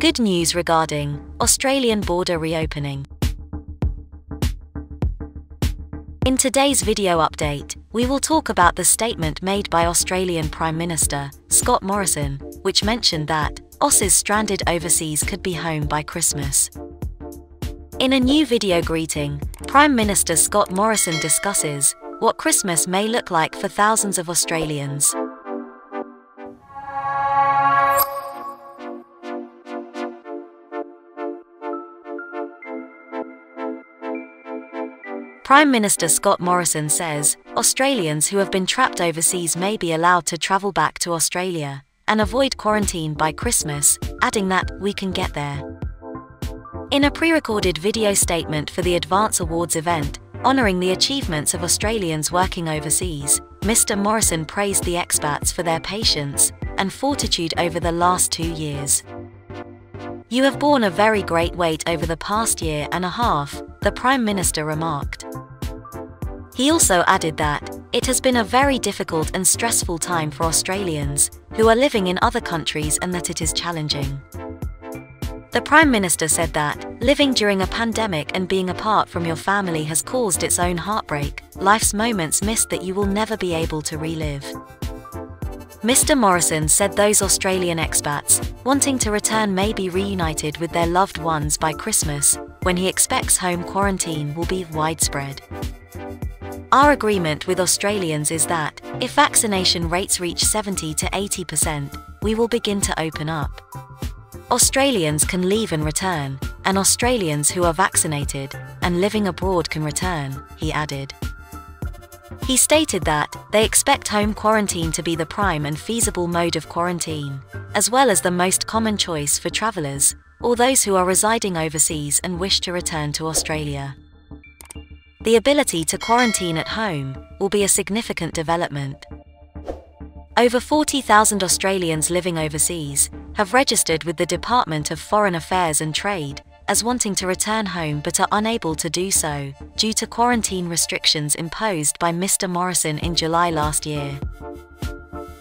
Good news regarding Australian border reopening. In today's video update, we will talk about the statement made by Australian Prime Minister Scott Morrison, which mentioned that Aussies stranded overseas could be home by Christmas. In a new video greeting, Prime Minister Scott Morrison discusses what Christmas may look like for thousands of Australians. Prime Minister Scott Morrison says Australians who have been trapped overseas may be allowed to travel back to Australia and avoid quarantine by Christmas, adding that we can get there. In a pre-recorded video statement for the Advance Awards event, honouring the achievements of Australians working overseas, Mr. Morrison praised the expats for their patience and fortitude over the last 2 years. "You have borne a very great weight over the past year and a half," the Prime Minister remarked. He also added that it has been a very difficult and stressful time for Australians who are living in other countries and that it is challenging. The Prime Minister said that living during a pandemic and being apart from your family has caused its own heartbreak, life's moments missed that you will never be able to relive. Mr. Morrison said those Australian expats wanting to return may be reunited with their loved ones by Christmas, when he expects home quarantine will be widespread. "Our agreement with Australians is that, if vaccination rates reach 70 to 80%, we will begin to open up. Australians can leave and return, and Australians who are vaccinated and living abroad can return," he added. He stated that they expect home quarantine to be the prime and feasible mode of quarantine, as well as the most common choice for travellers, or those who are residing overseas and wish to return to Australia. The ability to quarantine at home will be a significant development. Over 40,000 Australians living overseas have registered with the Department of Foreign Affairs and Trade as wanting to return home but are unable to do so due to quarantine restrictions imposed by Mr. Morrison in July last year.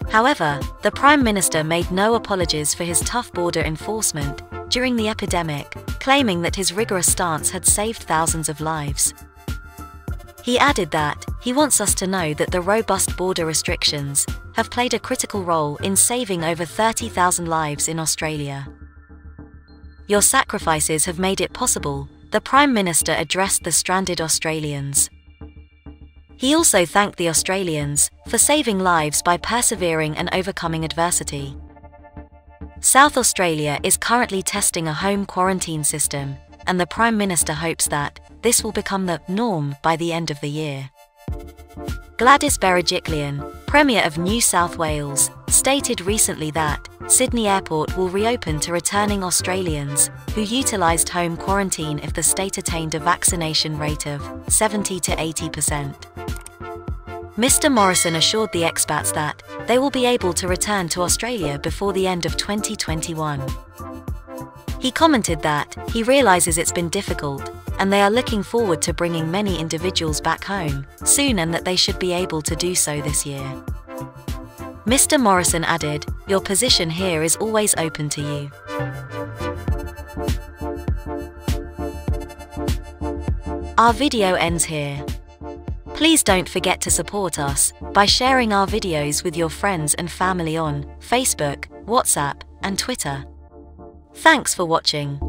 However, the Prime Minister made no apologies for his tough border enforcement during the epidemic, claiming that his rigorous stance had saved thousands of lives. He added that he wants us to know that the robust border restrictions have played a critical role in saving over 30,000 lives in Australia. "Your sacrifices have made it possible," the Prime Minister addressed the stranded Australians. He also thanked the Australians for saving lives by persevering and overcoming adversity. South Australia is currently testing a home quarantine system, and the Prime Minister hopes that this will become the norm by the end of the year. Gladys Berejiklian, Premier of New South Wales, stated recently that Sydney Airport will reopen to returning Australians who utilised home quarantine if the state attained a vaccination rate of 70 to 80%. Mr. Morrison assured the expats that they will be able to return to Australia before the end of 2021. He commented that he realises it's been difficult, and they are looking forward to bringing many individuals back home soon and that they should be able to do so this year. Mr. Morrison added, "Your position here is always open to you." Our video ends here. Please don't forget to support us by sharing our videos with your friends and family on Facebook, WhatsApp, and Twitter. Thanks for watching.